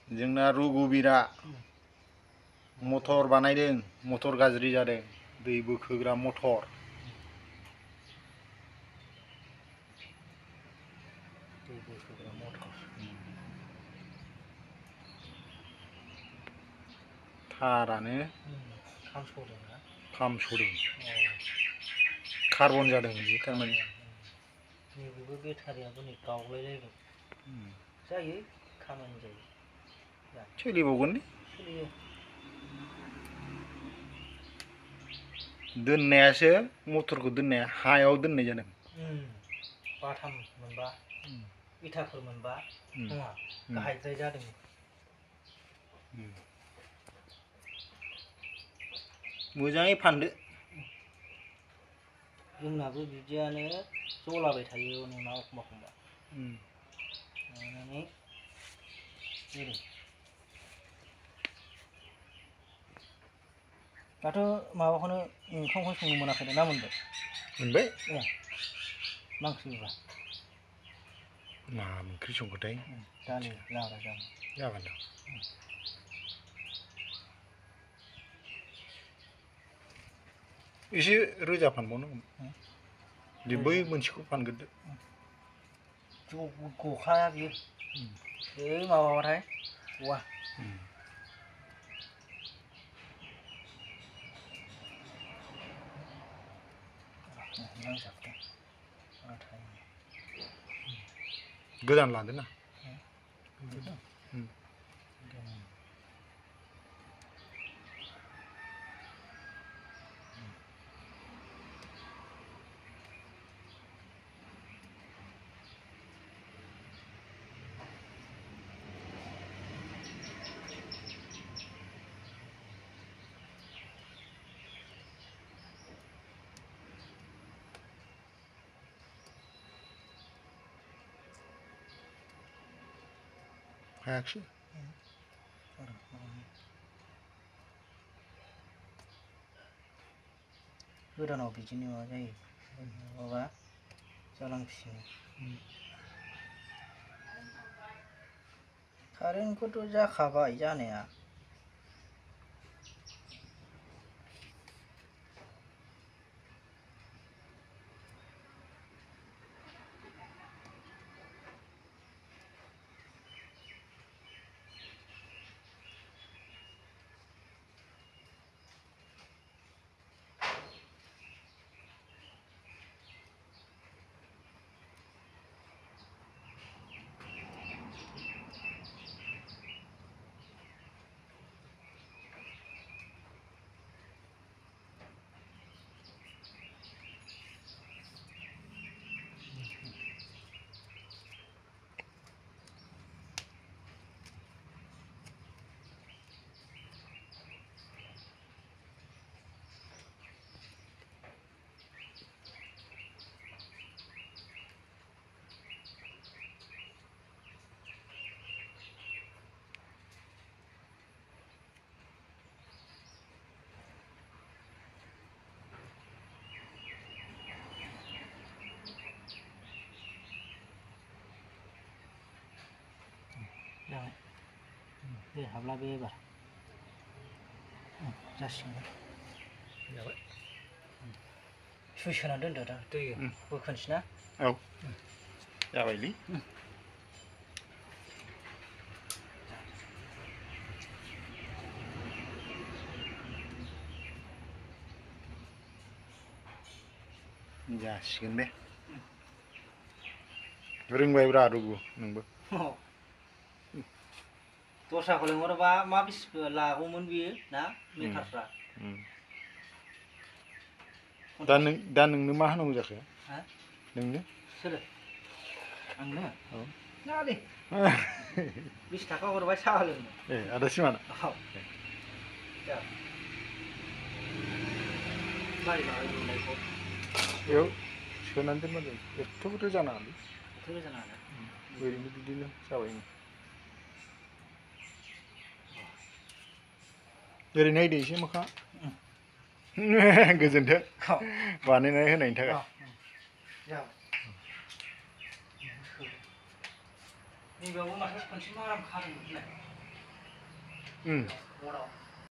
जोंना रघुबीरा मटर बानायदों मटर गाज्रि जादों दै बोखोग्रा मटर थारानो खामस'दों कार्बन जादों बियो थारमाने नैबेबो बेटारियाबो नै गावलायलायबाय जायो खामानि जायो सोलिबावगोन सोलियो दोननायासो मटरखौ दोननाया हायाव दोननाय जादों बाथाम मोनबा इथाफोर मोनबा नङा गाहायद्राय जादों मोजाङै फानदो जोंनाबो बिदियानो जलाबाय थायो नोंना एखमबा एखमबा माने दाथ' माबाखौनो ओंखामखौनो संनो मोनाखै ना मोनबाय मोनबाय मा ओंख्रि बेबा मा ओंख्रि संखोथाय दालि लाब्रा जागोन दां एसे रोजा फानबावनांगौ बै मोनसेखौ फानग्रोदो गखाया बियो माबाबाथाय गवा गोदान लादो ना हायाखिसै गोदानाव बिदिनो माबा जायो माबा जालांफिनो कारेन्टखौथ' जाखाबाय जानाया दे हाबला बे एबार जासिगोन जाबाय सुइस होनानै दोनदो दा दै बोखोनोसै ना औ जाबायलै जासिगोन बे रोंबायब्रा रघु नोंबो दस्राखौ लेंहरोबा मा बेसे लागौमोन बियो ना मिटारफ्रा दा नोंनो मा होनांगौ जाखो नोंनो सोरो आंनो औ नाङा दे 20 थाखा हरबाय साहा लोंनो आदा सिमाना औ मारै मारै मोननायखौ बेयाव सोनानै दोनबानो जायो एथ' रोजा नाङालै एथ' रोजा नाङा ओरैनो बिदिनो जाबाय ओरै नायदो एसे मोखां गोजोनथों बानायनानै होनायनि थाखाय नैबेयावबो माथो खनसे आराम खादोंमोन उम मनाव